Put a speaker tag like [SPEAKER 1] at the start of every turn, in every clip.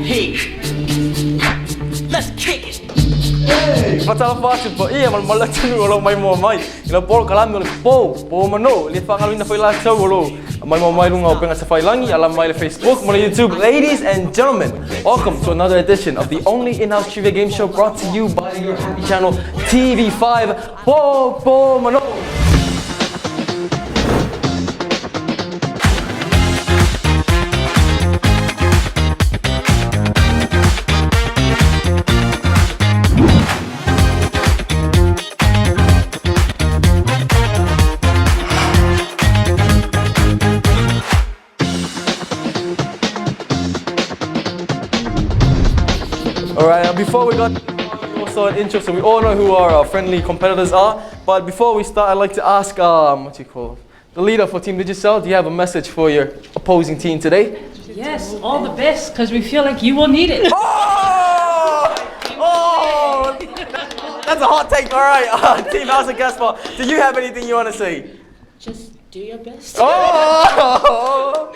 [SPEAKER 1] VIP. Let's kick it.
[SPEAKER 2] Masalah fácil po. Iya, malah cuma orang main mai. Ila por kalam no po mano. Li fa ngalu na fa la show lo. Mai lunga penga sa langi alam mai Facebook, mo YouTube. Ladies and gentlemen, welcome to another edition of the only in-house trivia game show brought to you by your happy channel TV5. Po mano. Alright, before we got also an intro, so we all know who our friendly competitors are. But before we start, I'd like to ask, the leader for Team Digicel, do you have a message for your opposing team today?
[SPEAKER 3] Yes, all the best, because we feel like you will need it.
[SPEAKER 2] Oh! That's a hot take, alright. Team House of Gaspar, do you have anything you want to say?
[SPEAKER 3] Just do your best.
[SPEAKER 2] Oh!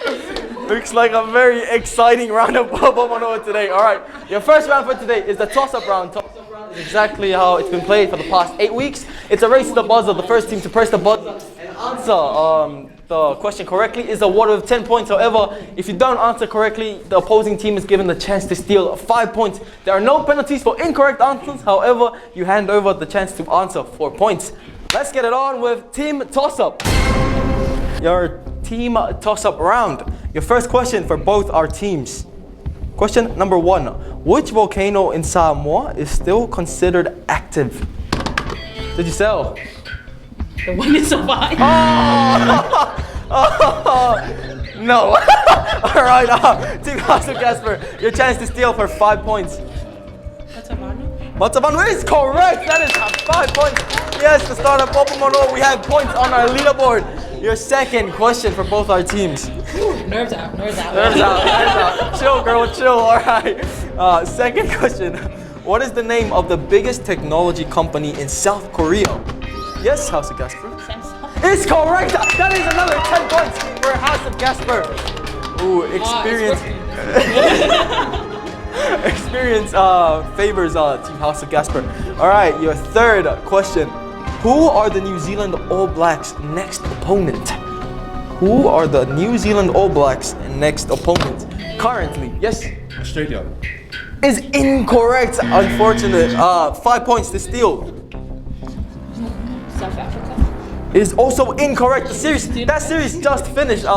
[SPEAKER 2] Looks like a very exciting round of Bobo Manoa today. Alright, your first round for today is the toss-up round. Toss-up round is exactly how it's been played for the past 8 weeks. It's a race to the buzzer. The first team to press the buzzer and answer the question correctly is awarded with 10 points. However, if you don't answer correctly, the opposing team is given the chance to steal 5 points. There are no penalties for incorrect answers. However, you hand over the chance to answer 4 points. Let's get it on with Team Toss-Up. Your team toss-up round. Your first question for both our teams. Question number 1. Which volcano in Samoa is still considered active? Digicel.
[SPEAKER 3] The one in survive.
[SPEAKER 2] No. Alright, Team House of Gaspar, your chance to steal for 5 points. Matsavanu is correct. That is 5 points. Yes, the start of Popomono. We have points on our leaderboard. Your second question for both our teams.
[SPEAKER 3] Nerves out.
[SPEAKER 2] Nerves out. Chill, girl, chill. All right. Second question. What is the name of the biggest technology company in South Korea? Yes, House of Gaspar.
[SPEAKER 3] Samsung.
[SPEAKER 2] It's correct. That is another 10 points for House of Gaspar. Ooh, experience. Experience favors Team House of Gaspar. All right, your third question. Who are the New Zealand All Blacks' next opponent? Who are the New Zealand All Blacks' next opponent currently? Yes?
[SPEAKER 4] Australia.
[SPEAKER 2] Is incorrect. Unfortunate. 5 points to steal.
[SPEAKER 3] South Africa.
[SPEAKER 2] Is also incorrect. That series just finished.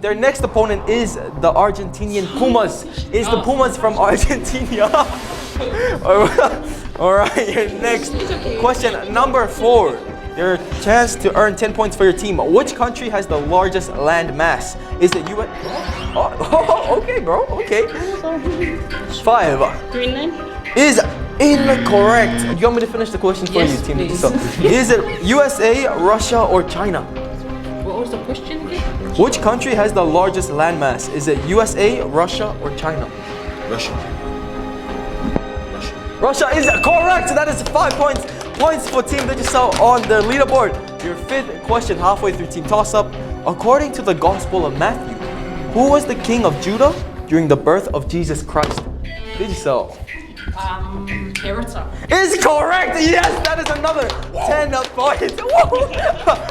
[SPEAKER 2] Their next opponent is the Argentinian Pumas. Is the Pumas from Argentina? Alright, your next question, number 4. Your chance to earn 10 points for your team. Which country has the largest land mass? Is it US? Oh, okay, bro. Okay. 5.
[SPEAKER 3] Greenland.
[SPEAKER 2] Is incorrect. Do you want me to finish the question for
[SPEAKER 3] Yes,
[SPEAKER 2] you, team?
[SPEAKER 3] please.
[SPEAKER 2] So, is it USA, Russia, or China?
[SPEAKER 3] What was the question again?
[SPEAKER 2] Which country has the largest landmass? Is it USA, Russia, or China?
[SPEAKER 4] Russia.
[SPEAKER 2] Russia is correct. That is 5 points. Points for Team Digicel on the leaderboard. Your fifth question, halfway through Team Toss-Up. According to the Gospel of Matthew, who was the king of Judah during the birth of Jesus Christ? Digicel.
[SPEAKER 3] Herod.
[SPEAKER 2] Is correct. Yes, that is another 10 points.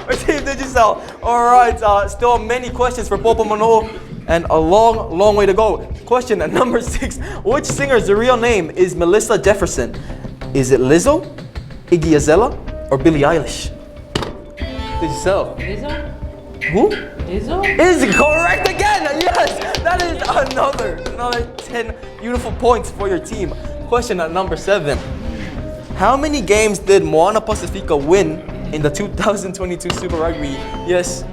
[SPEAKER 2] For Team Digicel. All right, still many questions for Popo Manoa and a long way to go. Question number 6. Which singer's real name is Melissa Jefferson? Is it Lizzo, Iggy Azalea, or Billie Eilish? Digicel.
[SPEAKER 3] Lizzo.
[SPEAKER 2] Who?
[SPEAKER 3] Lizzo.
[SPEAKER 2] Is correct again. Yes, that is another 10 beautiful points for your team. Question number 7. How many games did Moana Pacifica win in the 2022 Super Rugby? Yes.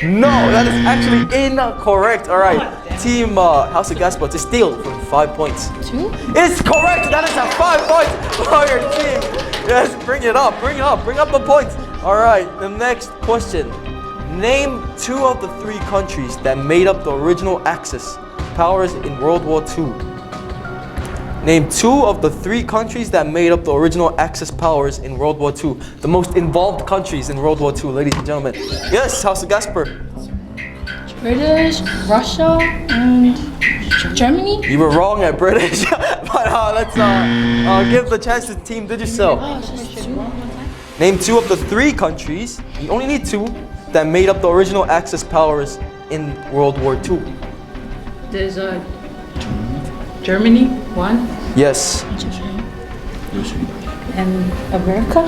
[SPEAKER 2] No, that is actually incorrect. All right, Team House of Gaspar to steal for 5 points.
[SPEAKER 3] 2.
[SPEAKER 2] It's correct. That is a 5 points for your team. Yes, bring it up the points. All right, the next question. Name 2 of the 3 countries that made up the original Axis powers in World War II. Name 2 of the 3 countries that made up the original Axis powers in World War II. The most involved countries in World War II, ladies and gentlemen. Yes, House of Gaspar.
[SPEAKER 4] British, Russia, and Germany.
[SPEAKER 2] You were wrong at British, but let's give the chance to Team Digicel.
[SPEAKER 4] Oh, it's just two.
[SPEAKER 2] Name two of the three countries, you only need two, that made up the original Axis powers in World War II.
[SPEAKER 3] There's Germany, one,
[SPEAKER 2] Yes.
[SPEAKER 3] and America.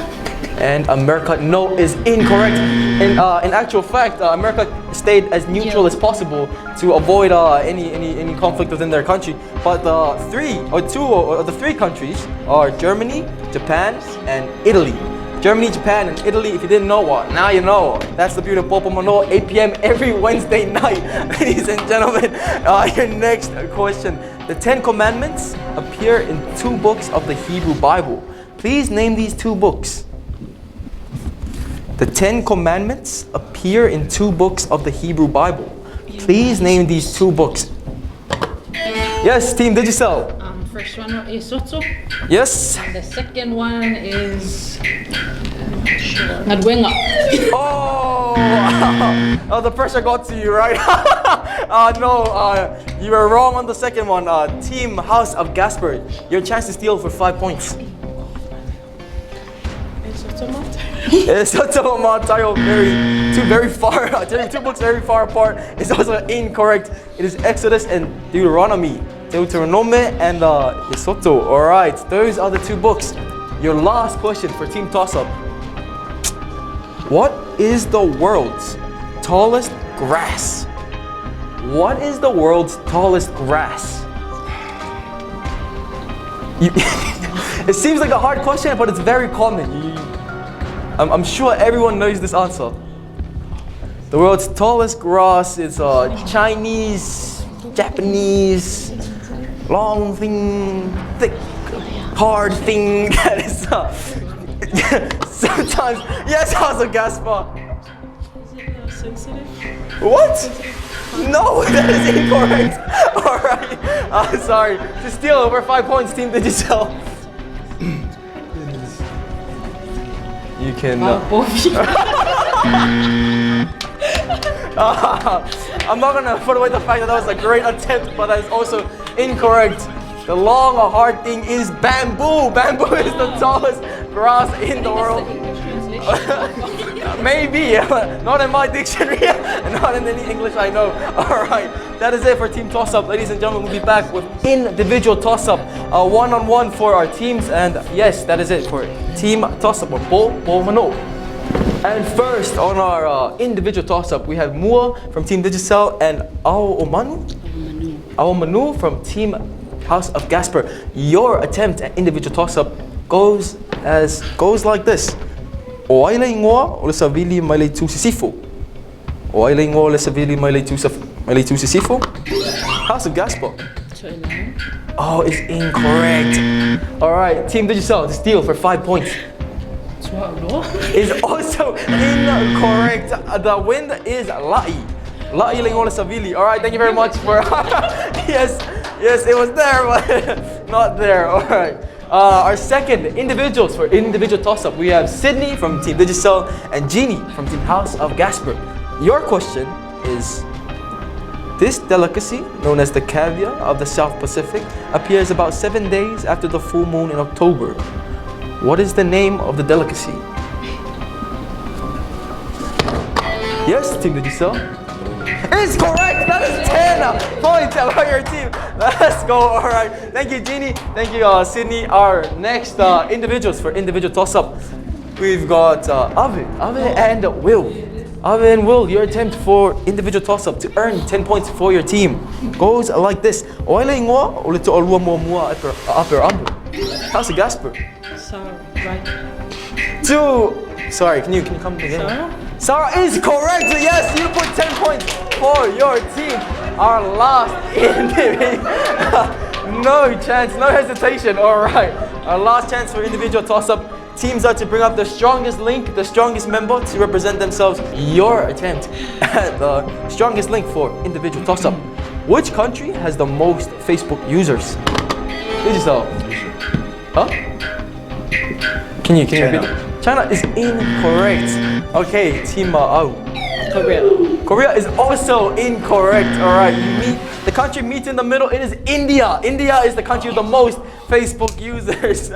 [SPEAKER 2] And America, no, is incorrect. In actual fact, America stayed as neutral as possible to avoid any conflict within their country. But two of the three countries are Germany, Japan, and Italy. Germany, Japan, and Italy. If you didn't know what, now you know. That's the beauty of Popo Mano, 8 p.m. every Wednesday night. Ladies and gentlemen, your next question. The Ten Commandments appear in two books of the Hebrew Bible. Please name these two books. The Ten Commandments appear in two books of the Hebrew Bible. Please name these two books. Yes, Team Digicel.
[SPEAKER 3] First one is Soto.
[SPEAKER 2] Yes.
[SPEAKER 3] And the second one is Nadwenga.
[SPEAKER 2] Oh, oh, the pressure got to you, right? No, you were wrong on the second one. Team House of Gasper, your chance to steal for 5 points. It's Soto Matayo, two books very far apart. It's also incorrect. It is Exodus and Deuteronomy. Deuteronomy and Lesotho. All right, those are the two books. Your last question for Team Toss-Up. What is the world's tallest grass? What is the world's tallest grass? It seems like a hard question, but it's very common. I'm sure everyone knows this answer. The world's tallest grass is Chinese, Japanese, long thing, thick, hard thing that is sometimes. Yes, House of Gaspar.
[SPEAKER 3] Is it sensitive?
[SPEAKER 2] What? No, that is incorrect. All right. Sorry. To steal over 5 points, Team Digicel. You can. I'm not gonna put away the fact that was a great attempt, but that is also incorrect. The long or hard thing is bamboo. Bamboo is the tallest grass in the world. Maybe, not in my dictionary, not in any English I know. All right, that is it for Team Toss-Up. Ladies and gentlemen, we'll be back with individual Toss-Up, one-on-one for our teams. And yes, that is it for Team Toss-Up or Popo Mano. And first on our individual toss-up, we have Mua from Team Digicel and Ao Manu from Team House of Gasper. Your attempt at individual toss-up goes like this. Oaila ingoa o le savili mai le tu sisifo. Oaila ingoa o le savili mai le tu sisifo. House of Gasper. Oh, it's incorrect. All right, Team Digicel to steal for 5 points. Is also incorrect. The wind is La'i. La'i Lingola Savili. All right, thank you very much for. yes, it was there, but not there. All right. Our second individuals for individual toss-up, we have Sydney from Team Digicel and Jeannie from Team House of Gasper. Your question is: this delicacy, known as the caviar of the South Pacific, appears about 7 days after the full moon in October. What is the name of the delicacy? Yes, Team Digicel. It's correct. That is 10 points for your team. Let's go. All right. Thank you, Jeannie. Thank you, Sydney. Our next individuals for individual toss-up, we've got Ave and Will. Ave and Will, your attempt for individual toss-up to earn 10 points for your team goes like this. Oile ingoa o le to'alua mua upper amber. House of Gasper.
[SPEAKER 3] Right.
[SPEAKER 2] Sorry, can you come again?
[SPEAKER 3] Sarah?
[SPEAKER 2] Sarah is correct. Yes, you put 10 points for your team. Our last individual. No chance, no hesitation. All right. Our last chance for individual toss-up. Teams are to bring up the strongest link, the strongest member to represent themselves. Your attempt at the strongest link for individual toss-up. Which country has the most Facebook users? Digicel. Huh? Can you repeat? China is incorrect. Okay, Team Au. Korea is also incorrect. All right, the country meets in the middle. It is India. India is the country with the most Facebook users.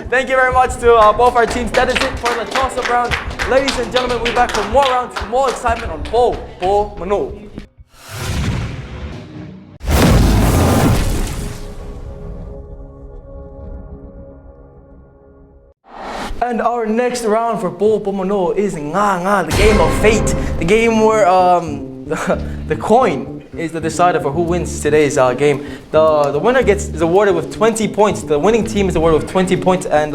[SPEAKER 2] Thank you very much to both our teams. That is it for the toss-up round. Ladies and gentlemen, we'll be back for more rounds, more excitement on Bo Mano. And our next round for Bo Mano is Nga, the game of fate. The game where the coin is the decider for who wins today's game. The winner is awarded with 20 points. The winning team is awarded with 20 points. And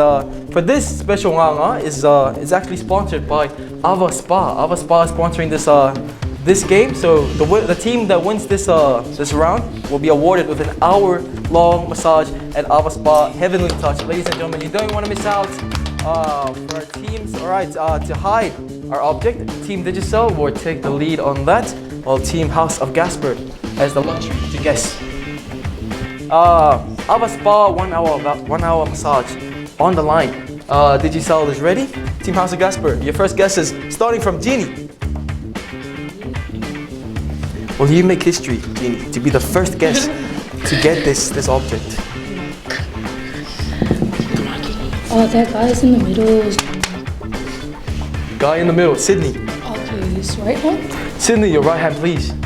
[SPEAKER 2] for this special Nga is actually sponsored by Ava Spa. Ava Spa is sponsoring this game. So the team that wins this round will be awarded with an hour-long massage at Ava Spa Heavenly Touch. Ladies and gentlemen, you don't want to miss out. For our teams, alright, to hide our object, Team Digicel will take the lead on that, while Team House of Gasper has the luxury to guess. Ava Spa 1 hour massage on the line. Digicel is ready. Team House of Gasper, your first guess is starting from Jeannie. Will you make history, Jeannie, to be the first guess to get this object?
[SPEAKER 4] Oh, that guy's in the middle.
[SPEAKER 2] Guy in the middle, Sydney.
[SPEAKER 4] Okay, this right hand.
[SPEAKER 2] Sydney, your right hand, please. Is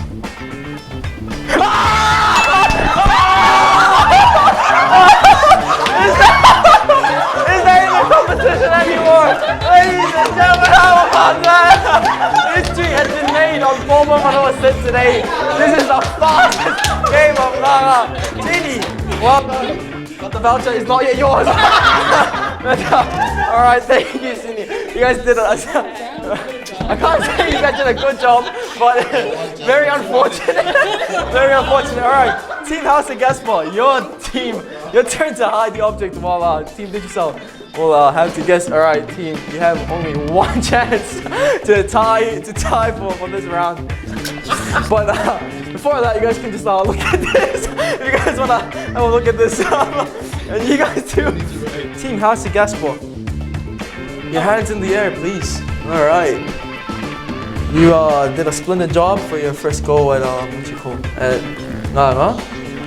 [SPEAKER 2] there even competition anymore? Ladies and gentlemen, how about that? History has been made on Bo Mano set today. This is the fastest game of Nga. Genie, well done. But the voucher is not yet yours. Alright, thank you, Sydney. You guys did it. I can't say you guys did a good job, but very unfortunate. Very unfortunate. Alright, Team House of Gasper, your turn to hide the object while Team Digicel will have to guess. Alright, team, you have only one chance to tie for this round. But before that, you guys can just look at this. If you guys wanna have a look at this, and you guys too. Team House of Gasper, your hands in the air, please. All right. You did a splendid job for your first go at at Nga.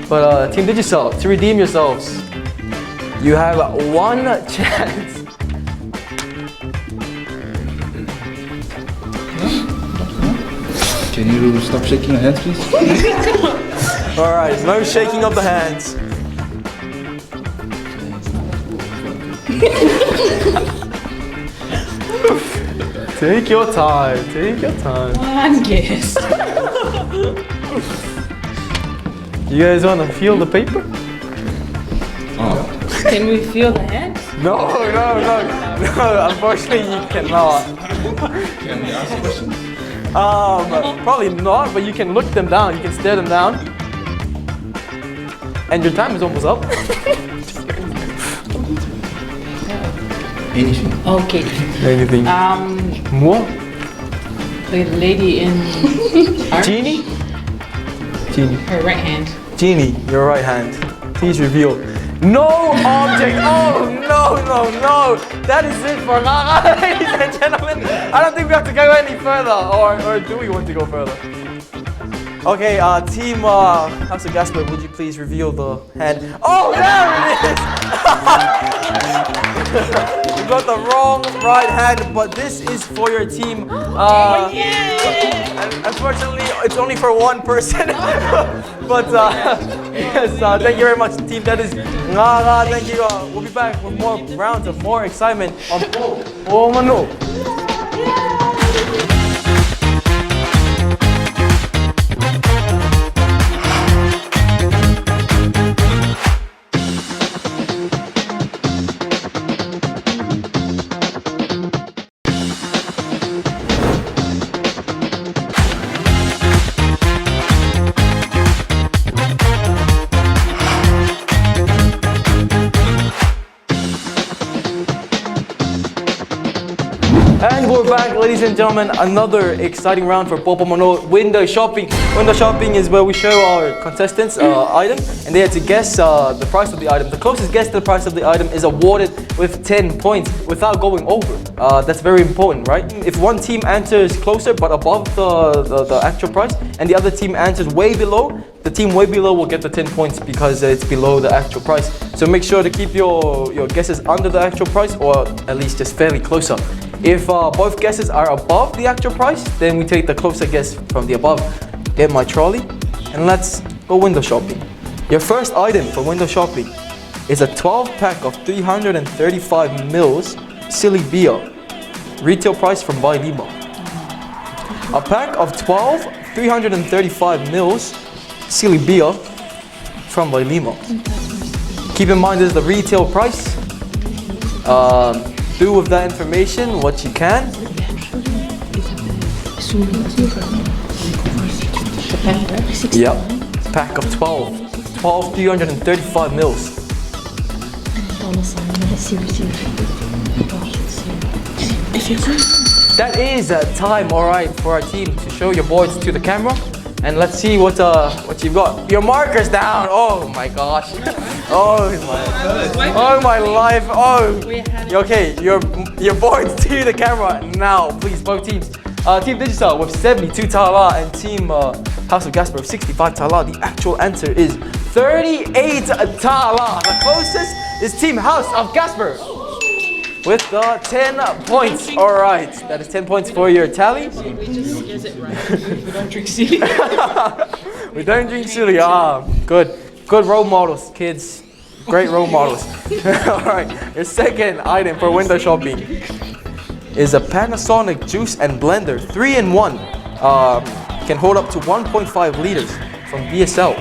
[SPEAKER 2] But Team Digicel, to redeem yourselves, you have one chance.
[SPEAKER 5] Can you stop shaking your hands, please?
[SPEAKER 2] All right, no shaking of the hands. Take your time, take your time.
[SPEAKER 3] One guess.
[SPEAKER 2] You guys want to feel the paper?
[SPEAKER 5] Oh.
[SPEAKER 3] Can we feel the hands?
[SPEAKER 2] No, unfortunately you cannot.
[SPEAKER 5] Can we ask questions?
[SPEAKER 2] Probably not, but you can look them down, you can stare them down. And your time is almost up.
[SPEAKER 5] Anything.
[SPEAKER 3] Okay.
[SPEAKER 2] Anything more?
[SPEAKER 3] The lady in
[SPEAKER 2] Jeannie? Jeannie.
[SPEAKER 3] her right hand.
[SPEAKER 2] Jeannie, your right hand. Please reveal. No object! Oh, no. That is it for Nga, ladies and gentlemen. I don't think we have to go any further. Or do we want to go further? Okay, Team House of Gasper, would you please reveal the hand? Oh, there it is! You got the wrong right hand, but this is for your team. And unfortunately, it's only for one person. But yes, thank you very much, team. That is Nga. Thank you. We'll be back with more rounds of more excitement on Bo Mano. And we're back, ladies and gentlemen. Another exciting round for Bobo Mono window shopping. Window shopping is where we show our contestants item, and they have to guess the price of the item. The closest guess to the price of the item is awarded with 10 points without going over. That's very important, right? If one team answers closer but above the actual price, and the other team answers way below, the team way below will get the 10 points because it's below the actual price. So make sure to keep your guesses under the actual price, or at least just fairly closer. If both guesses are above the actual price, then we take the closer guess from the above. Get my trolley, and let's go window shopping. Your first item for window shopping is a 12-pack of 335 mils Silly Beer. Retail price from By Lima. A pack of 12 335 mils Silly Beer from By Lima. Keep in mind this is the retail price. Do with that information what you can. Yep, pack of 12. 12 335 mils. That is time, alright, for our team to show your boards to the camera. And let's see what you've got. Your marker's down. Oh my gosh. Oh my life. Oh. Okay, your boards to the camera now, please, both teams. Team Digicel with 72 Tala and Team House of Gasper with 65 Tala. The actual answer is 38 Tala. The closest is Team House of Gasper with 10 points. All right, that is 10 points for your tally.
[SPEAKER 3] We just guess it right. We don't drink silly.
[SPEAKER 2] We don't drink silly. Good role models, kids. Great role models. All right, your second item for window shopping is a Panasonic juice and blender, 3-in-1. Can hold up to 1.5 liters from BSL.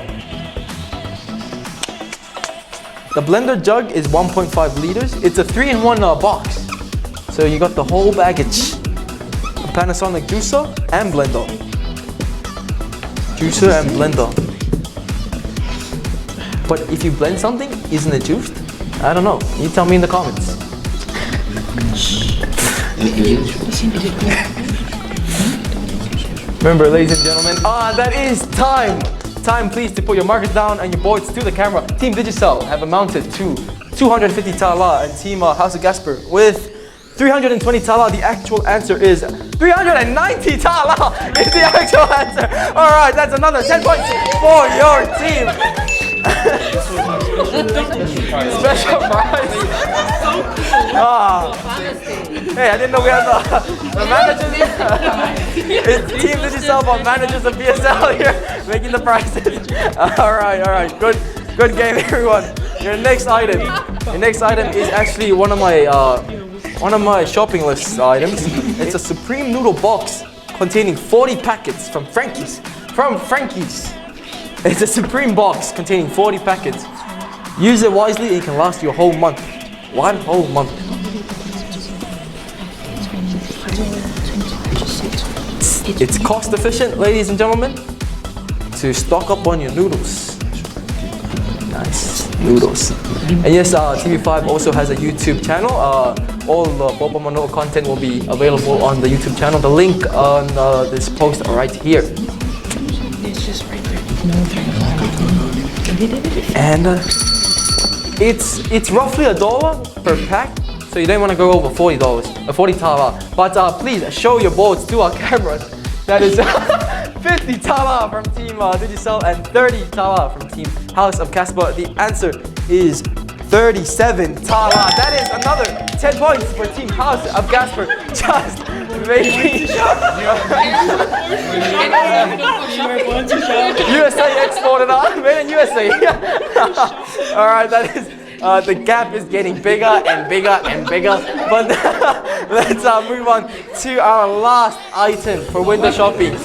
[SPEAKER 2] The blender jug is 1.5 liters. It's a 3-in-1 box. So you got the whole baggage. A Panasonic juicer and blender. Juicer and blender. But if you blend something, isn't it juiced? I don't know. You tell me in the comments. Remember, ladies and gentlemen, that is time. Time, please, to put your markers down and your boards to the camera. Team Digicel have amounted to 250 Tala, and Team House of Gasper with 320 Tala. The actual answer is 390 Tala is the actual answer. All right, that's another 10 points for your team. Special prize. Hey, I didn't know we had the managers. It's Team Digicel on managers of BSL here making the prizes. All right. Good game, everyone. Your next item is actually one of my shopping list items. It's a Supreme Noodle box containing 40 packets from Frankie's. It's a Supreme box containing 40 packets. Use it wisely and it can last you a whole month. 1 whole month. It's cost efficient, ladies and gentlemen, to stock up on your noodles. Nice noodles. And yes, TV5 also has a YouTube channel. All the Bobo Mono content will be available on the YouTube channel. The link on this post right here.
[SPEAKER 3] It's just right there.
[SPEAKER 2] And it's roughly $1 per pack. So you don't want to go over $40, 40 Tala. But please show your boards to our cameras. That is 50 Tala from Team Digicel and 30 Tala from Team House of Gasper. The answer is 37 Tala. That is another 10 points for Team House of Gasper. Just making USA exported on, made in USA. All right, that is. The gap is getting bigger and bigger and bigger. But let's move on to our last item for window shopping.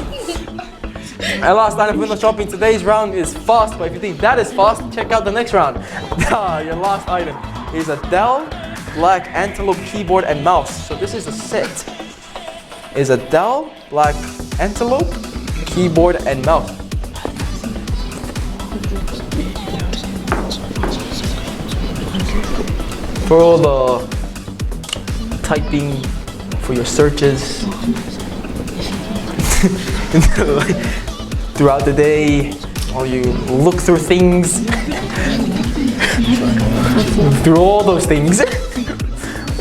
[SPEAKER 2] Our last item for window shopping. Today's round is fast, but if you think that is fast, check out the next round. Your last item is a Dell Black Antelope keyboard and mouse. So this is a set. Is a Dell Black Antelope keyboard and mouse. For all the typing for your searches throughout the day, while you look through things, through all those things,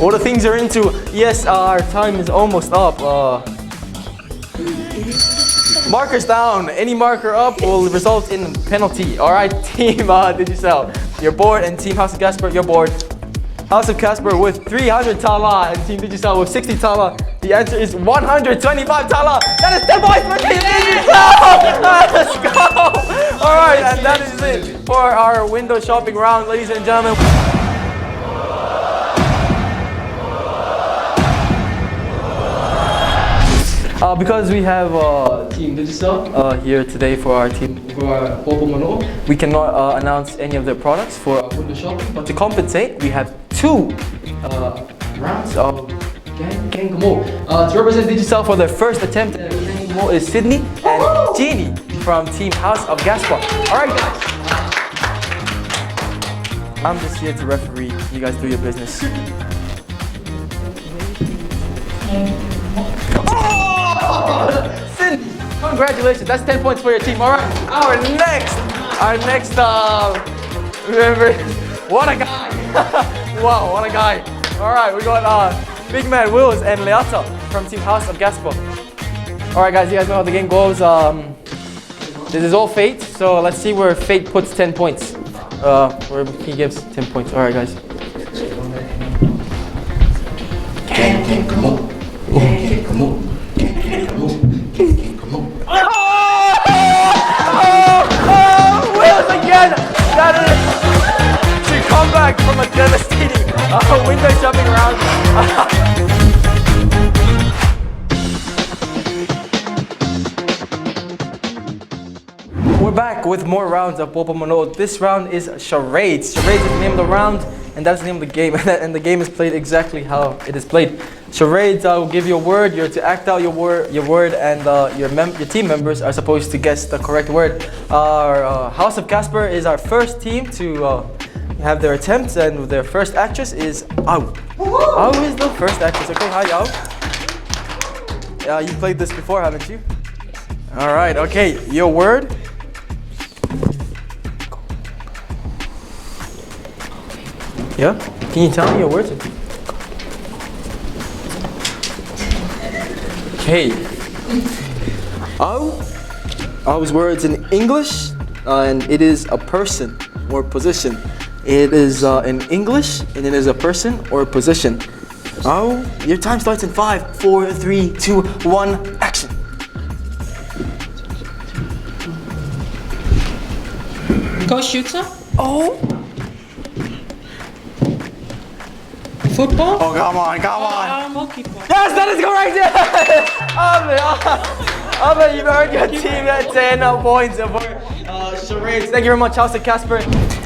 [SPEAKER 2] all the things you're into. Yes, our time is almost up. Markers down. Any marker up will result in penalty. All right, Team Digicel, you're bored, and Team House of Casper, you're bored. House of Casper with 300 tala and Team Digicel with 60 tala. The answer is 125 tala. That is 10 points for Team Digicel. Let's go. All right, and that is it for our window shopping round, ladies and gentlemen. Because we have Team Digicel here today for our Bobo Manoa, we cannot announce any of their products for our window shopping. But to compensate, we have 2 rounds of Gang Mo. To represent Digicel for their first attempt at Gang Mo is Sydney and Jeannie from Team House of Gaspar. All right, guys. I'm just here to referee. You guys do your business. Sydney, congratulations, that's 10 points for your team. All right, our next member, what a guy. Wow, what a guy. All right, we got Big Man Wills and Leata from Team House of Gaspar. All right, guys, you guys know how the game goes. This is all fate, so let's see where fate puts 10 points. Where he gives 10 points. All right, guys.
[SPEAKER 5] Gang, come on. Gang, come on.
[SPEAKER 2] Wills again! That is to come back from a devastating window shopping round. We're back with more rounds of Bobo Manoa. This round is charades. Charades is the name of the round, and that's the name of the game. And the game is played exactly how it is played. Charades, I will give you a word. You're to act out your word, and your team members are supposed to guess the correct word. Our House of Casper is our first team to have their attempts, and their first actress is Au. Au is the first actress. Okay, hi Au. You played this before, haven't you? All right. Okay, your word. Yeah? Can you tell me your words? Okay. Au's words in English, and it is a person or position. It is in English, and it is a person or a position. Au, your time starts in 5, 4, 3, 2, 1, action.
[SPEAKER 3] Go shooter.
[SPEAKER 2] Oh.
[SPEAKER 3] Football.
[SPEAKER 2] Oh, come on.
[SPEAKER 3] Hockey ball.
[SPEAKER 2] Yes, that is correct. Yes. Ahmed, you've earned your team at 10 points for charades. Thank you very much, House of Casper.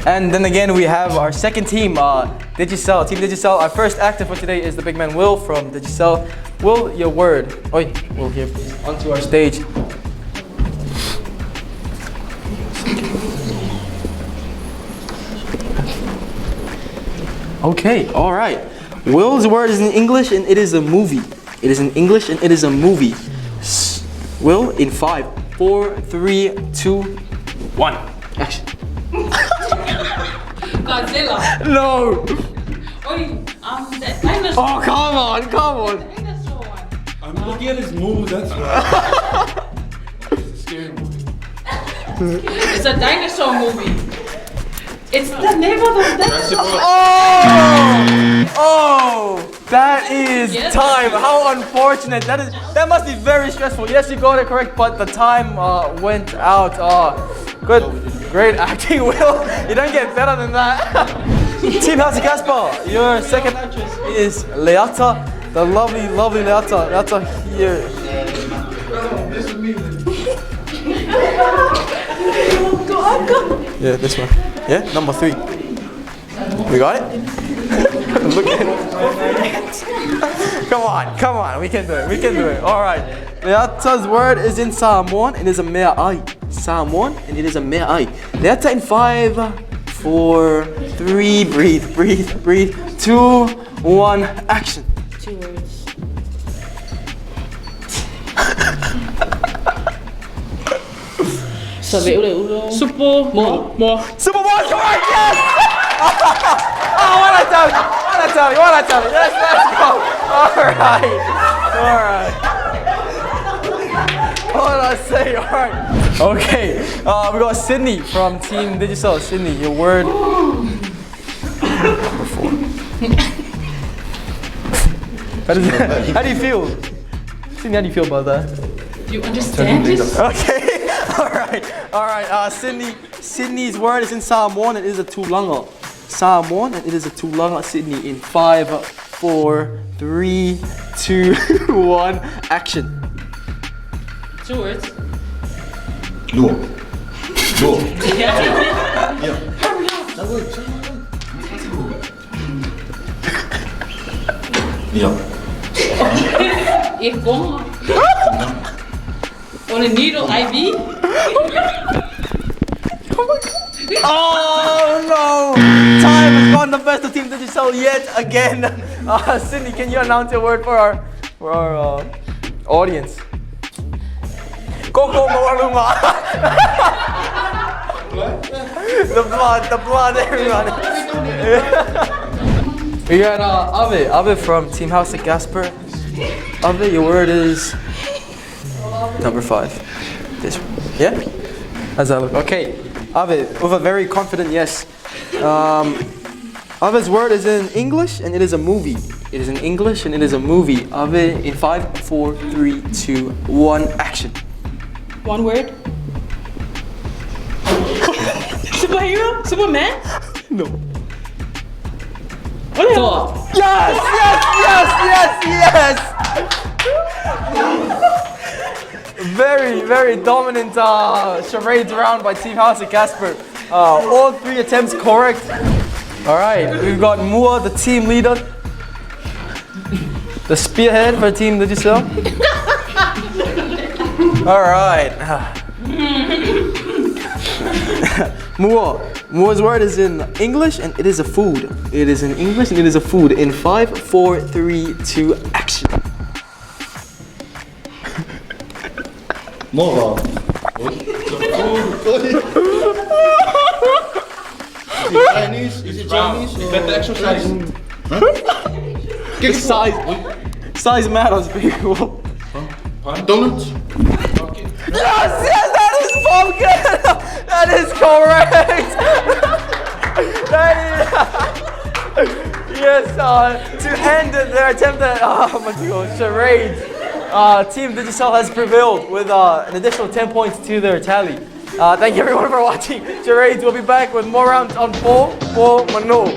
[SPEAKER 2] And then again, we have our second team, Digicel. Team Digicel. Our first actor for today is the big man Will from Digicel. Will, your word. Oi, Will here, please. Onto our stage. Okay, all right. Will's word is in English, and it is a movie. It is in English, and it is a movie. Will, in 5, 4, 3, 2, 1. Action.
[SPEAKER 3] Godzilla.
[SPEAKER 2] No.
[SPEAKER 3] Oi, the dinosaur.
[SPEAKER 2] Oh, come on.
[SPEAKER 3] The dinosaur one.
[SPEAKER 5] I'm looking at his moves, that's why. It's a scary movie.
[SPEAKER 3] It's a dinosaur movie. It's the name of the dinosaur.
[SPEAKER 2] Oh, that is
[SPEAKER 3] Yes.
[SPEAKER 2] time. How unfortunate. That must be very stressful. Yes, you got it correct, but the time went out. Good, great acting, Will. You don't get better than that. Team House of Gaspar, your second actress is Leata, the lovely, lovely Leata. Leata here. Yeah, this one. Yeah, number 3. We got it? Look at it. Come on, we can do it. All right. Leata's word is in Samoan, it is a mea ai. Samoan, and it is a mea ai. Leata in 5, 4, 3, breathe, 2, 1, action.
[SPEAKER 4] 2 words.
[SPEAKER 3] Super more.
[SPEAKER 2] Super Bowl is correct, yes! Oh, why not tell me? Yes, let's go. Alright. What did I say? Alright. Okay, we got Sydney from Team Digicel. Sydney, your word. Number 4. How do you feel? Sydney, how do you feel about that?
[SPEAKER 3] Do you understand this?
[SPEAKER 2] Okay, alright, Sydney's word is in Samoan and it is a tulanga. Samoan and it is a tulanga. Sydney in 5, 4, 3, 2, 1, action.
[SPEAKER 3] 2 words.
[SPEAKER 5] No.
[SPEAKER 3] Yeah.
[SPEAKER 5] Yeah.
[SPEAKER 3] Ik kom. On a needle IV.
[SPEAKER 2] Oh no! Time has gone the best of Team Digicel yet again. Sydney, can you announce your word for our audience? Coco Moaluma. The blood, everyone. We got Ave from Team House at Gasper. Ave, your word is number 5. This one. Yeah? How's that look? Okay. Ave, with a very confident yes. Ave's word is in English and it is a movie. It is in English and it is a movie. Ave in 5, 4, 3, 2, 1, action.
[SPEAKER 3] 1 word. Superhero? Superman?
[SPEAKER 2] No.
[SPEAKER 3] What the hell?
[SPEAKER 2] Yes! Very, very dominant charades round by Team House at Casper. All 3 attempts correct. All right, we've got Mua, the team leader, the spearhead for Team Digicel. All right. Mua's word is in English and it is a food. It is in English and it is a food. In 5, 4, 3, 2, action.
[SPEAKER 5] More. Is it Chinese?
[SPEAKER 6] You better exercise.
[SPEAKER 2] Size matters, people.
[SPEAKER 5] Donuts?
[SPEAKER 2] Yes, that is pumpkin. That is correct. Yes, to end their attempt at charades, Team Digicel has prevailed with an additional 10 points to their tally. Thank you everyone for watching charades. We'll be back with more rounds on 4 for Mano.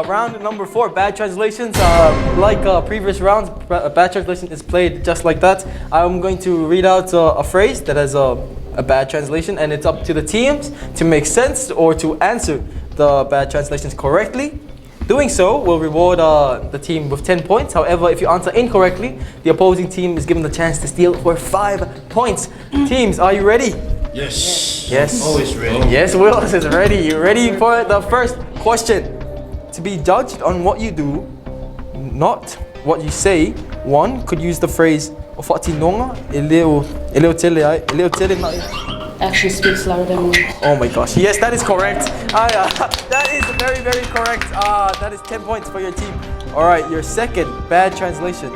[SPEAKER 2] Round number 4, bad translations. Like previous rounds, bad translation is played just like that. I'm going to read out a phrase that has a bad translation, and it's up to the teams to make sense or to answer the bad translations correctly. Doing so will reward the team with 10 points. However, if you answer incorrectly, the opposing team is given the chance to steal for 5 points. Teams, are you ready?
[SPEAKER 5] Yes.
[SPEAKER 2] Yes.
[SPEAKER 5] Always ready.
[SPEAKER 2] Yes, Willis is ready. You ready for the first question? To be judged on what you do, not what you say, one could use the phrase "Ofatinonga eleo tele na."
[SPEAKER 4] Actually speaks louder than me.
[SPEAKER 2] Oh my gosh! Yes, that is correct. That is very, very correct. That is 10 points for your team. All right, your second bad translation.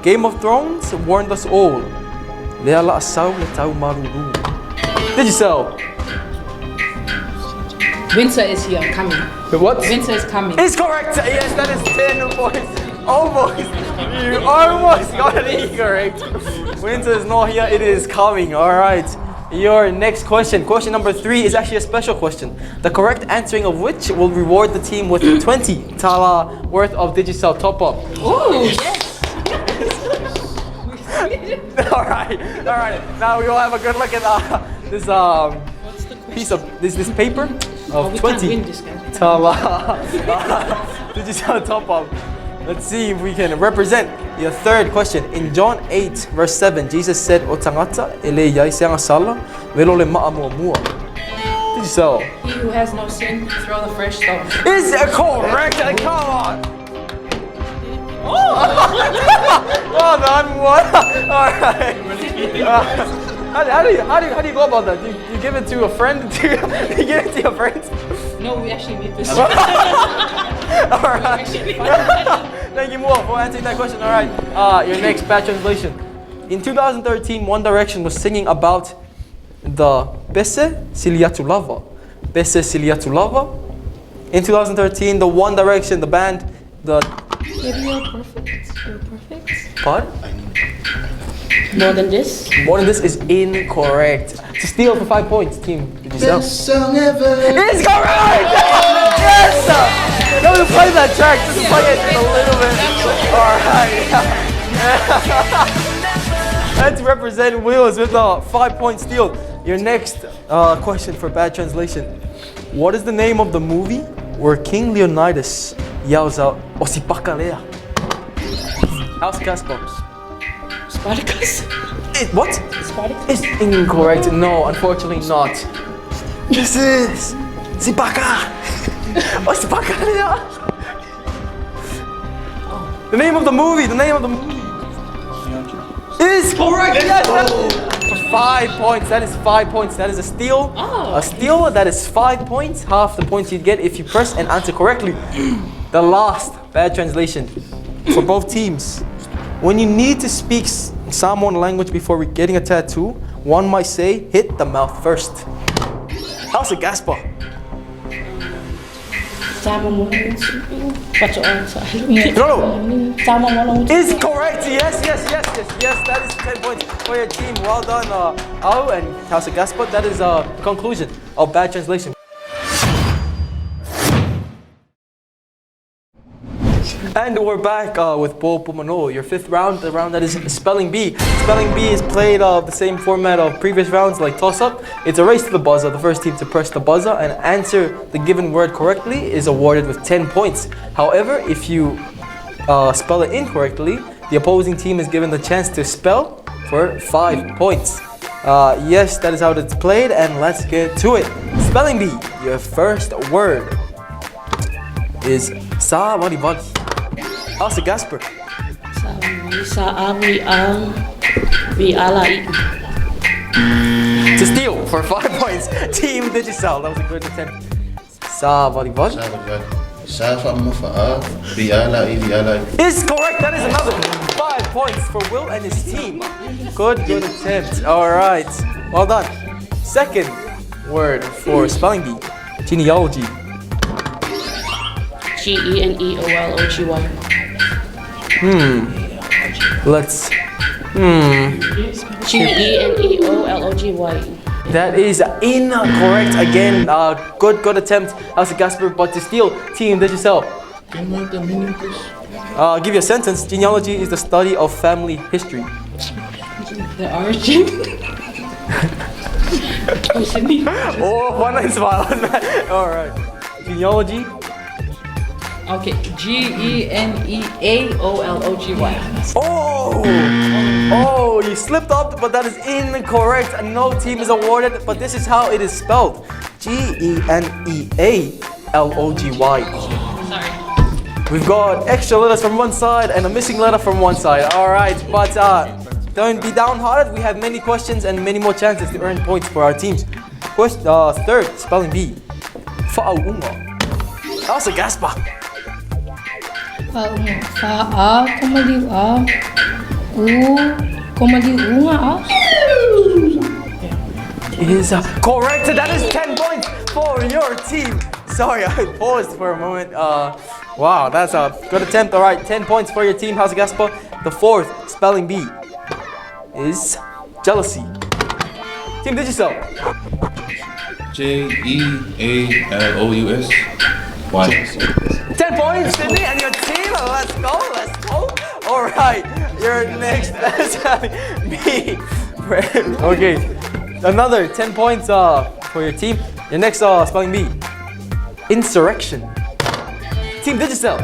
[SPEAKER 2] Game of Thrones warned us all. Leala asaw le tau maruru. Digicel.
[SPEAKER 3] Winter is here, coming.
[SPEAKER 2] What?
[SPEAKER 3] Winter is coming.
[SPEAKER 2] It's correct. Yes, that is 10 points. Almost. You almost got it incorrect. Winter is not here. It is coming. All right. Your next question. Question number 3 is actually a special question. The correct answering of which will reward the team with 20 tala worth of Digicel top up.
[SPEAKER 3] Oh, yes.
[SPEAKER 2] All right. Now we will have a good look at this
[SPEAKER 3] What's the question?
[SPEAKER 2] piece of this paper of
[SPEAKER 3] We
[SPEAKER 2] 20.
[SPEAKER 3] can't win this guy.
[SPEAKER 2] Did you see on top of? Let's see if we can represent your third question. In John 8, verse 7, Jesus said, O tangata, ele yai seanga sala, velo le ma'a mua. Did you say?
[SPEAKER 3] He who has no sin, throw the first stone.
[SPEAKER 2] Is it correct? Come on. Well done, what? Alright. How do you go about that? Do you give it to a friend? Do you give it to your friends?
[SPEAKER 3] No, we actually made this.
[SPEAKER 2] Alright. Thank you, Mua, for answering that question. Alright. Your next bad translation. In 2013, One Direction was singing about the Bese Siliatulava. Bese Siliatulava. In 2013, the One Direction, the band, the
[SPEAKER 4] Maybe you're perfect. You're perfect.
[SPEAKER 2] What?
[SPEAKER 4] More than this?
[SPEAKER 2] More than this is incorrect. To steal for 5 points, team. Did you sell?
[SPEAKER 5] Best song ever.
[SPEAKER 2] It's correct! Yes! Can we play that track? Just play it a little bit. Alright. Let's represent Wheels with a 5 point steal. Your next question for bad translation. What is the name of the movie where King Leonidas yells out, Osipakalea? House Casper.
[SPEAKER 4] Spartacus?
[SPEAKER 2] What?
[SPEAKER 4] Spartacus?
[SPEAKER 2] It's incorrect. No, unfortunately not. This is Sipaka. Osipakalea. The name of the movie. Is correct. Yes, for 5 points. That is 5 points. That is a steal.
[SPEAKER 3] Oh.
[SPEAKER 2] A steal. That is 5 points. Half the points you'd get if you press and answer correctly. The last bad translation for both teams. When you need to speak Samoan language before getting a tattoo, one might say, hit the mouth first. How's it, Gaspar?
[SPEAKER 4] Sama mo lang Pacoan sa
[SPEAKER 2] No.
[SPEAKER 4] Sama mo lang
[SPEAKER 2] Is correct. Yes. That is 10 points for your team. Well done, Ao and How's it, Gaspar? That is a conclusion of bad translation. And we're back with Po Pumano, your fifth round, the round that is Spelling Bee. Spelling Bee is played the same format of previous rounds like toss-up. It's a race to the buzzer. The first team to press the buzzer and answer the given word correctly is awarded with 10 points. However, if you spell it incorrectly, the opposing team is given the chance to spell for 5 points. Yes, that is how it's played, and let's get to it. Spelling Bee, your first word is Sawadibali. How's it, Gasper?
[SPEAKER 4] Sa ami ang bialai.
[SPEAKER 2] To steal for 5 points. Team Digicel, that was a good attempt. Sawadibali.
[SPEAKER 5] Safa mafa'a. Bialai.
[SPEAKER 2] Is correct. That is another 5 points for Will and his team. Good attempt. All right. Well done. Second word for Spelling Bee. Genealogy.
[SPEAKER 4] Genealogy.
[SPEAKER 2] Let's.
[SPEAKER 4] Genealogy.
[SPEAKER 2] That is incorrect again. Good attempt. How's it, Gasper? But to steal, Team Digicel.
[SPEAKER 5] Can you the meaning, please?
[SPEAKER 2] I'll give you a sentence. Genealogy is the study of family history.
[SPEAKER 3] The origin.
[SPEAKER 2] Oh, one nice smile. All right. Genealogy.
[SPEAKER 3] Okay, Genealogy.
[SPEAKER 2] Oh, you slipped up, but that is incorrect. No team is awarded, but this is how it is spelled. Genealogy.
[SPEAKER 3] Sorry.
[SPEAKER 2] We've got extra letters from one side and a missing letter from one side. All right, but don't be downhearted. We have many questions and many more chances to earn points for our teams. Third, Spelling Bee. Fa'aunga. How's a Gaspar?
[SPEAKER 4] Fa'a kumaliwa. Kumaliwa.
[SPEAKER 2] Is correct. That is 10 points for your team. Sorry, I paused for a moment. Wow, that's a good attempt. All right, 10 points for your team. How's it, Gaspar? The fourth Spelling Bee is jealousy. Team Digicel.
[SPEAKER 5] Jealous.
[SPEAKER 2] 10 points, Sydney, and your team. Let's go. All right. Your next me. Okay. Another 10 points for your team. Your next spelling bee. Insurrection. Team Digicel.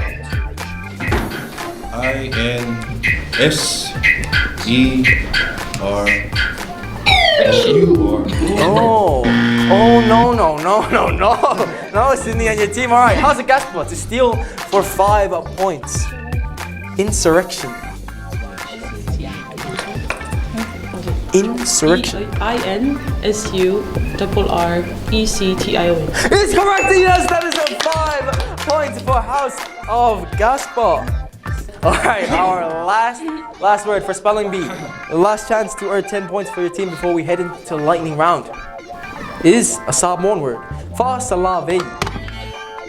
[SPEAKER 5] INSERUR.
[SPEAKER 2] Oh, no, Sydney and your team. All right, how's the Gasper to steal for 5 points? Insurrection. Insurrection.
[SPEAKER 4] INSURRECTION.
[SPEAKER 2] It's correct. Yes, that is a 5 points for House of Gasper. All right, our last word for spelling bee. The last chance to earn 10 points for your team before we head into lightning round is a Samoan word. Fa salave.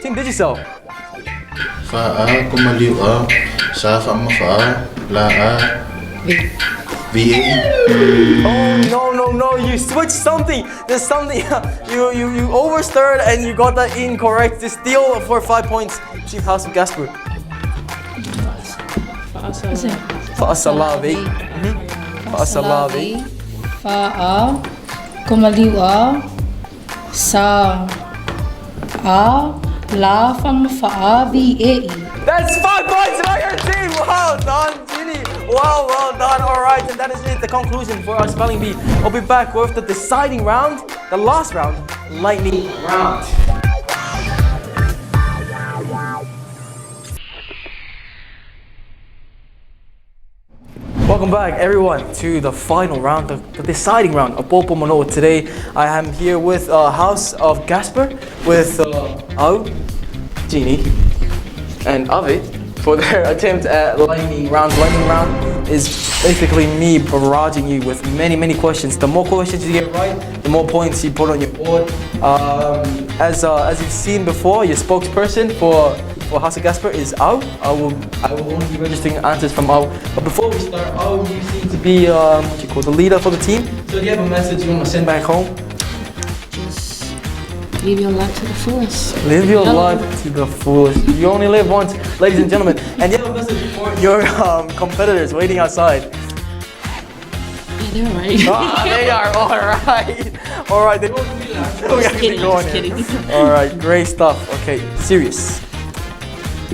[SPEAKER 2] Team Digicel.
[SPEAKER 6] Fa'a, kumaliwa, sa fa'amafa'a, la'a, VAE.
[SPEAKER 2] Oh no! You switched something. There's something. You overstirred and you got that incorrect. To steal for 5 points. Team House of Gasper. Fa'asalave. Fa'asalave.
[SPEAKER 4] Fa'a, kumaliwa, sa, a, la, fa'a, VAE.
[SPEAKER 2] That's 5 points for your team. Well done, Ginny. Well done. All right, and that is it. The conclusion for our spelling bee. I'll be back with the deciding round, the last round, lightning round. Welcome back, everyone, to the final round, the deciding round of Popo Manoa. Today, I am here with House of Gasper, with Au, Genie, and Avi for their attempt at lightning round. Lightning round is basically me barraging you with many questions. The more questions you get right, the more points you put on your board. As you've seen before, your spokesperson for House of Gasper is Au. I will only be registering answers from Au. But before we start, Au, you seem to be the leader for the team. So do you have a message you want to send back home?
[SPEAKER 4] Just live your life to the fullest.
[SPEAKER 2] Live your life to the fullest. You only live once, ladies and gentlemen. And you have a message for your competitors waiting outside.
[SPEAKER 4] Yeah, they're alright.
[SPEAKER 2] They are alright. Alright, they don't do that.
[SPEAKER 4] Just kidding.
[SPEAKER 2] Alright, great stuff. Okay, serious.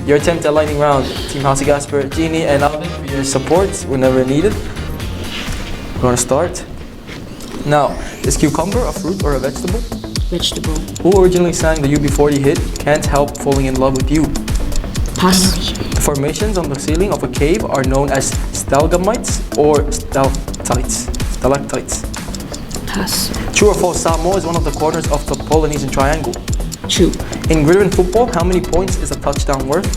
[SPEAKER 2] Your attempt at lightning round, Team House of Gasper, Genie, and Alvin for your support whenever needed. We're gonna start. Now, is cucumber a fruit or a vegetable?
[SPEAKER 4] Vegetable.
[SPEAKER 2] Who originally sang the UB40 hit, Can't Help Falling in Love with You?
[SPEAKER 4] Pass.
[SPEAKER 2] The formations on the ceiling of a cave are known as stalagmites or stalactites.
[SPEAKER 4] Pass.
[SPEAKER 2] True or false, Samoa is one of the corners of the Polynesian Triangle.
[SPEAKER 4] True.
[SPEAKER 2] In gridiron football, how many points is a touchdown worth?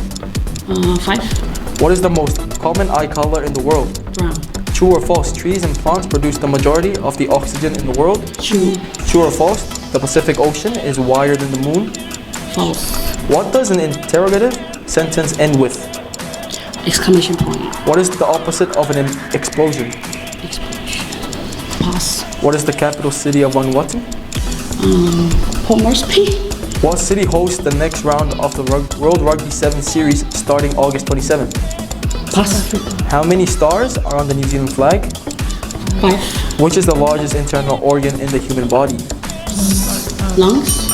[SPEAKER 4] 5.
[SPEAKER 2] What is the most common eye color in the world?
[SPEAKER 4] Brown.
[SPEAKER 2] True or false, trees and plants produce the majority of the oxygen in the world?
[SPEAKER 4] True.
[SPEAKER 2] True or false, the Pacific Ocean is wider than the moon?
[SPEAKER 4] False.
[SPEAKER 2] What does an interrogative sentence end with?
[SPEAKER 4] Exclamation point.
[SPEAKER 2] What is the opposite of an explosion?
[SPEAKER 4] Explosion. Pass.
[SPEAKER 2] What is the capital city of Vanuatu?
[SPEAKER 4] Port Moresby.
[SPEAKER 2] What city hosts the next round of the World Rugby 7 series starting August 27th?
[SPEAKER 4] Pass.
[SPEAKER 2] How many stars are on the New Zealand flag?
[SPEAKER 4] 5.
[SPEAKER 2] Which is the largest internal organ in the human body?
[SPEAKER 4] Lungs.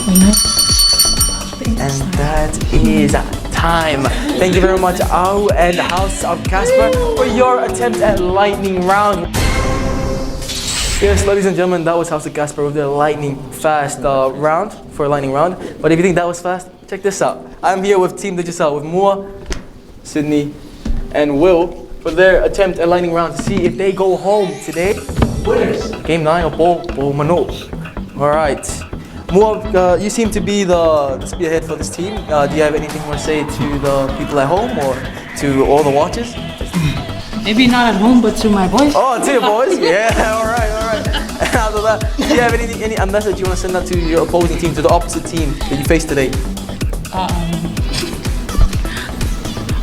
[SPEAKER 2] And that is time. Thank you very much, Au and House of Gasper, for your attempt at lightning round. Yes, ladies and gentlemen, that was House of Gasper with their lightning fast round for a lightning round. But if you think that was fast, check this out. I'm here with Team Digicel, with Mua, Sydney, and Will for their attempt at lightning round to see if they go home today. Winners. Game 9 of Popo Manoa. All right. Mua, you seem to be the spearhead for this team. Do you have anything you want to say to the people at home or to all the watchers?
[SPEAKER 3] Maybe not at home, but to my boys.
[SPEAKER 2] Oh, to your boys? Yeah, all right. After that, do you have any message you want to send out to your opposing team, to the opposite team that you face today?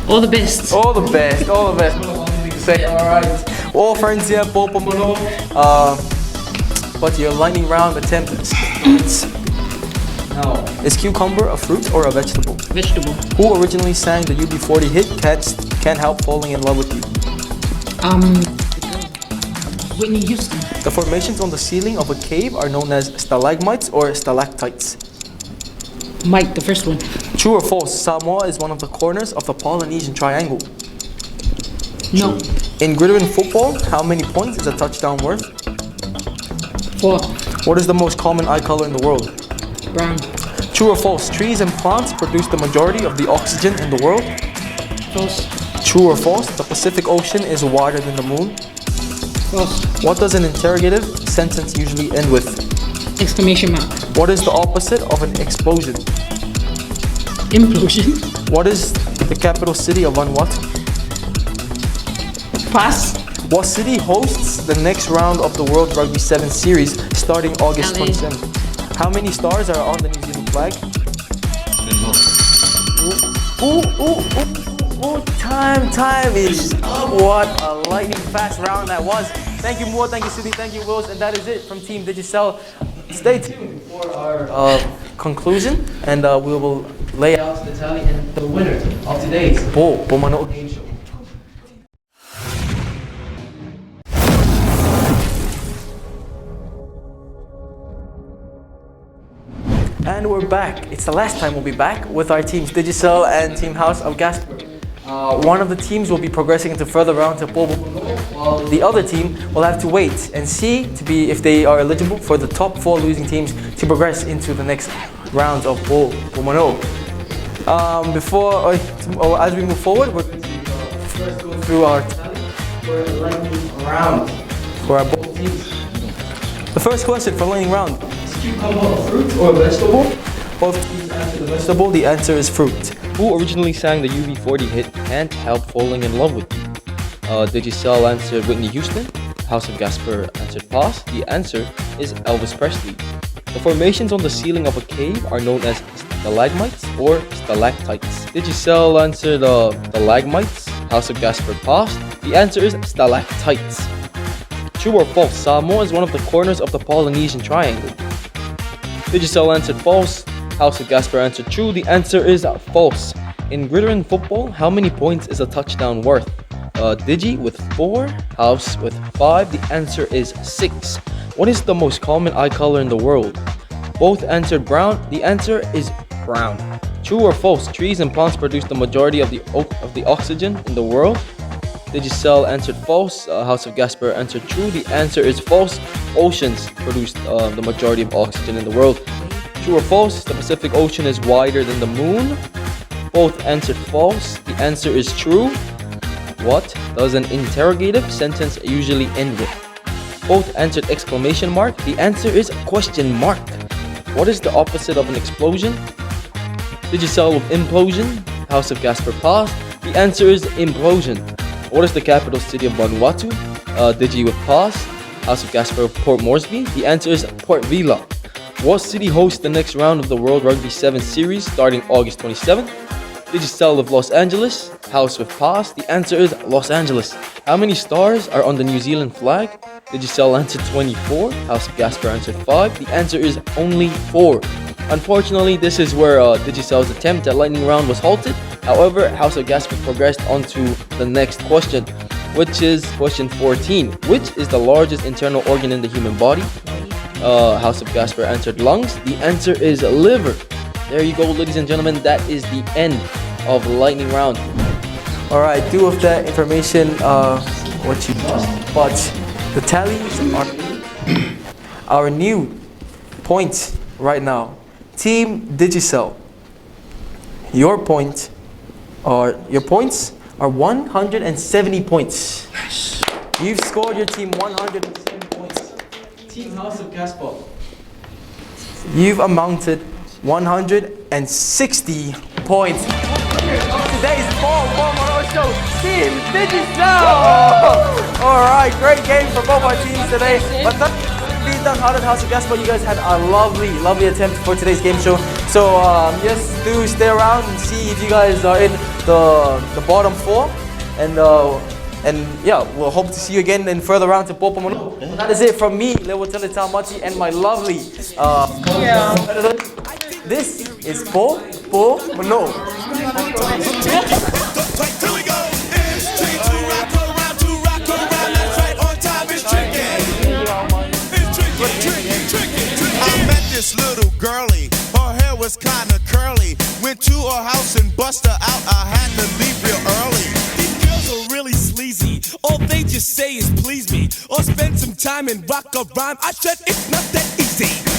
[SPEAKER 3] All the best.
[SPEAKER 2] All the best. What a wonderful thing to say. All right. All friends here, Popo Manoa. But your lightning round attempt is now, is cucumber a fruit or a vegetable?
[SPEAKER 4] Vegetable.
[SPEAKER 2] Who originally sang the UB40 hit, Can't Help Falling in Love with You?
[SPEAKER 4] Whitney Houston.
[SPEAKER 2] The formations on the ceiling of a cave are known as stalagmites or stalactites.
[SPEAKER 4] Mike, the first one.
[SPEAKER 2] True or false? Samoa is one of the corners of the Polynesian Triangle.
[SPEAKER 4] No.
[SPEAKER 2] In gridiron football, how many points is a touchdown worth?
[SPEAKER 4] 4.
[SPEAKER 2] What is the most common eye color in the world?
[SPEAKER 4] Brown.
[SPEAKER 2] True or false? Trees and plants produce the majority of the oxygen in the world.
[SPEAKER 4] False.
[SPEAKER 2] True or false? The Pacific Ocean is wider than the moon.
[SPEAKER 4] False.
[SPEAKER 2] What does an interrogative sentence usually end with?
[SPEAKER 4] Exclamation mark.
[SPEAKER 2] What is the opposite of an explosion?
[SPEAKER 4] Implosion.
[SPEAKER 2] What is the capital city of Vanuatu?
[SPEAKER 4] Pass.
[SPEAKER 2] What city hosts the next round of the World Rugby 7 series starting August
[SPEAKER 4] LA.
[SPEAKER 2] 27th? How many stars are on the New Zealand flag? Ooh, time is up. What a lightning fast round that was. Thank you, Moore, thank you, Sydney, thank you, Wills, and that is it from Team Digicel. Stay tuned for our conclusion, and we will lay out the tally and the winner of today's Bo Manoa Game Show. And we're back. It's the last time we'll be back with our teams Digicel and Team House of Gasper. One of the teams will be progressing into further rounds of Bobo, while the other team will have to wait and see to be if they are eligible for the top 4 losing teams to progress into the next rounds of Bobo. As we move forward, we're going to first go through our tally for the lightning round for our both teams. The first question for lightning round. Cucumber a fruit or a vegetable? Both teams answer the vegetable. The answer is fruit.
[SPEAKER 7] Who originally sang the UB40 hit Can't Help Falling in Love with You? Digicel answered Whitney Houston. House of Gasper answered pass. The answer is Elvis Presley. The formations on the ceiling of a cave are known as stalagmites or stalactites. Digicel answered stalagmites. House of Gasper pass. The answer is stalactites. True or false? Samoa is one of the corners of the Polynesian Triangle. Digicel answered false. House of Gasper answered true. The answer is false. In gridiron football, how many points is a touchdown worth? Digi with 4, House with 5. The answer is 6. What is the most common eye color in the world? Both answered brown. The answer is brown. True or false? Trees and plants produce the majority of the oxygen in the world. Digicel answered false. House of Gasper answered true. The answer is false. Oceans produce the majority of oxygen in the world. True or false? The Pacific Ocean is wider than the moon. Both answered false. The answer is true. What does an interrogative sentence usually end with? Both answered exclamation mark. The answer is question mark. What is the opposite of an explosion? Digicel with implosion. House of Gasper pass. The answer is implosion. What is the capital city of Vanuatu? Digi with pass. House of Gasper Port Moresby. The answer is Port Vila. What city hosts the next round of the World Rugby 7 series starting August 27th? Digicel of Los Angeles. House with pass. The answer is Los Angeles. How many stars are on the New Zealand flag? Digicel answered 24. House of Gasper answered 5. The answer is only 4. Unfortunately, this is where Digicel's attempt at lightning round was halted. However, House of Gasper progressed on to the next question, which is question 14. Which is the largest internal organ in the human body? House of Gasper answered lungs. The answer is liver. There you go, ladies and gentlemen. That is the end of lightning round.
[SPEAKER 2] All right, due of that information, what you lost, but the tallies are our new points right now. Team Digicel, your points are 170 points. You've scored your team 170 points. Team House of Gasper, you've amounted 160 points. Today's Bo Manoa Show, Team Digicel. All right, great game for both our teams today. But being done hard at House of Gasper, you guys had a lovely attempt for today's game show. So just do stay around and see if you guys are in the bottom 4, and yeah, we'll hope to see you again in further rounds of Bobo Manoa. That is it from me, Lewatele Tamati, and my lovely competitors. This is Bobo Manoa.
[SPEAKER 8] say is please me, or spend some time and rock a rhyme. I said it's not that easy.